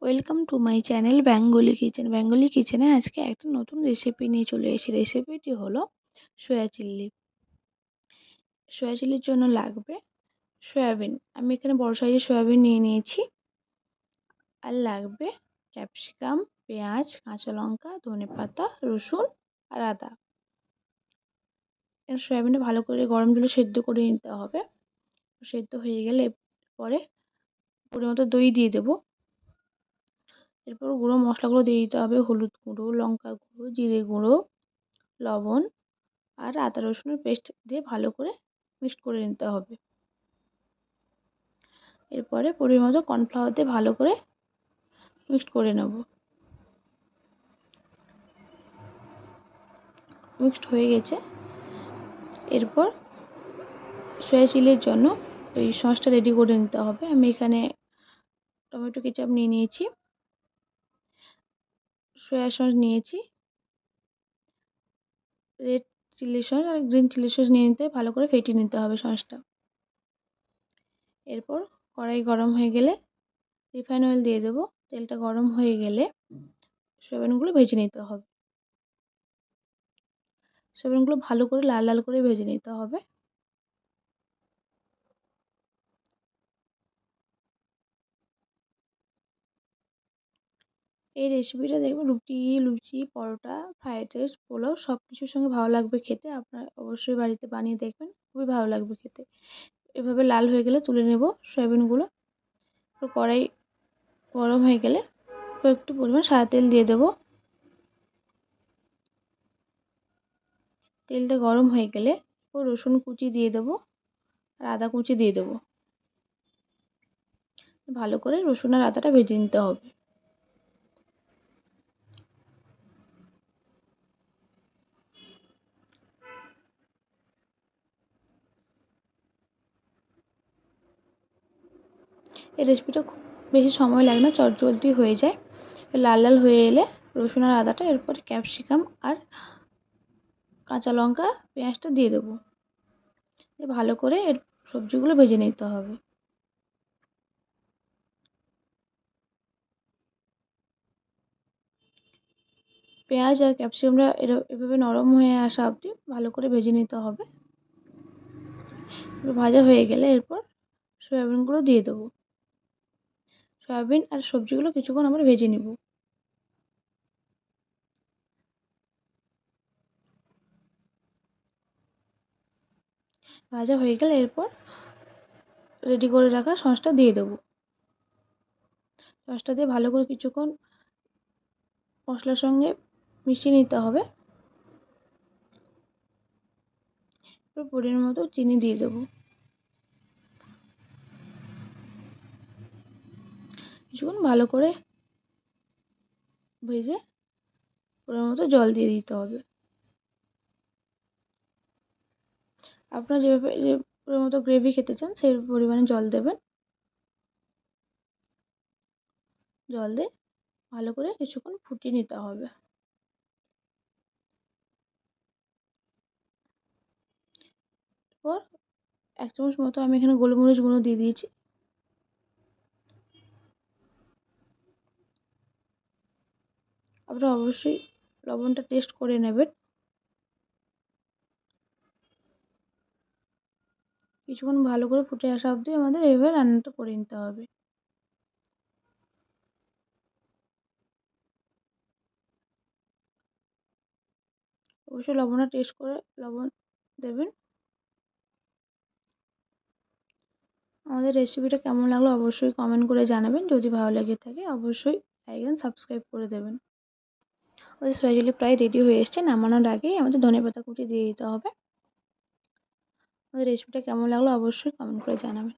Welcome to my channel Bengali kitchen. Bengali কিচেনে আজকে একটা নতুন রেসিপি নিয়ে চলে এসেছি। রেসিপিটি হলো সয়া চিল্লি। সয়া চিল্লির জন্য লাগবে সয়াবিন। আমি এখানে বড় সাইজের সয়াবিন নিয়ে নিয়েছি। আর লাগবে ক্যাপসিকাম, পেঁয়াজ, কাঁচা লঙ্কা, ধনেপাতা, রসুন আর আদা। সয়াবিনটা ভালো করে গরম জলে সেদ্ধ করে নিতে হবে। সেদ্ধ হয়ে গেলে পরে পরিমতো দই দিয়ে দেবো। এরপর গুঁড়ো মশলাগুলো দিয়ে দিতে হবে: হলুদ গুঁড়ো, লঙ্কা গুঁড়ো, জিরে গুঁড়ো, লবণ আর আদা রসুনের পেস্ট দিয়ে ভালো করে মিক্সড করে নিতে হবে। এরপরে পরিমাণ কর্নফ্লাওয়ার দিয়ে ভালো করে মিক্সড করে নেব। মিক্সড হয়ে গেছে। এরপর সয়া চিলির জন্য ওই সসটা রেডি করে নিতে হবে। আমি এখানে টমেটো কেচাপ নিয়ে নিয়েছি, সয়া সস নিয়েছি, রেড চিলি সস আর গ্রিন চিলি সস নিয়ে নিতে ভালো করে ফেটিয়ে নিতে হবে সসটা। এরপর কড়াই গরম হয়ে গেলে রিফাইন অয়েল দিয়ে দেবো। তেলটা গরম হয়ে গেলে সয়াবিনগুলো ভেজে নিতে হবে। সয়াবিনগুলো ভালো করে লাল লাল করে ভেজে নিতে হবে। এই রেসিপিটা দেখবেন রুটি, লুচি, পরোটা, ফ্রাইড রাইস, পোলাও সব কিছুর সঙ্গে ভালো লাগবে খেতে। আপনারা অবশ্যই বাড়িতে বানিয়ে দেখবেন, খুবই ভালো লাগবে খেতে। এভাবে লাল হয়ে গেলে তুলে নেব সয়াবিনগুলো। কড়াই গরম হয়ে গেলে একটু পরিমাণ সাদা তেল দিয়ে দেবো। তেলটা গরম হয়ে গেলে রসুন কুচি দিয়ে দেবো আর আদা কুচি দিয়ে দেবো। ভালো করে রসুন আর আদাটা ভেজে নিতে হবে। এই রেসিপিটা খুব বেশি সময় লাগে না, চটজলদি হয়ে যায়। লাল লাল হয়ে এলে রসুন আর আদাটা, এরপরে ক্যাপসিকাম আর কাঁচা লঙ্কা, পেঁয়াজটা দিয়ে দেবো। ভালো করে এর সবজিগুলো ভেজে নিতে হবে। পেঁয়াজ আর ক্যাপসিকামটা এভাবে নরম হয়ে আসা অবধি ভালো করে ভেজে নিতে হবে। ভাজা হয়ে গেলে এরপর সয়াবিনগুলো দিয়ে দেবো। সয়াবিন আর সবজিগুলো কিছুক্ষণ আমরা ভেজে নেব। ভাজা হয়ে গেলে এরপর রেডি করে রাখা সসটা দিয়ে দেবো। সসটা দিয়ে ভালো করে কিছুক্ষণ মশলার সঙ্গে মিশিয়ে নিতে হবে। এরপর পরিমাণ মতো চিনি দিয়ে দেবো। কিছুক্ষণ ভালো করে ভেজে পরিমাণ মতো জল দিয়ে দিতে হবে। আপনারা যেভাবে যে পরিমাণ মতো গ্রেভি খেতে চান সেই পরিমাণে জল দেবেন। জল দিয়ে ভালো করে কিছুক্ষণ ফুটিয়ে নিতে হবে। এরপর 1 চামচ মতো আমি এখানে গোলমরিচ গুঁড়ো দিয়ে দিয়েছি। আপনারা অবশ্যই লবণটা টেস্ট করে নেবেন। কিছুক্ষণ ভালো করে ফুটে আসা অবধি আমাদের এইভাবে রান্নাটা করে নিতে হবে। অবশ্যই লবণটা টেস্ট করে লবণ দেবেন। আমাদের রেসিপিটা কেমন লাগলো অবশ্যই কমেন্ট করে জানাবেন। যদি ভালো লেগে থাকে অবশ্যই লাইক এন্ড সাবস্ক্রাইব করে দেবেন। আমাদের সয়া চিলি প্রায় রেডি হয়ে এসছে। নামানোর আগেই আমাদের ধনেপাতা কুচি দিয়ে দিতে হবে। আমাদের রেসিপিটা কেমন লাগলো অবশ্যই কমেন্ট করে জানাবেন।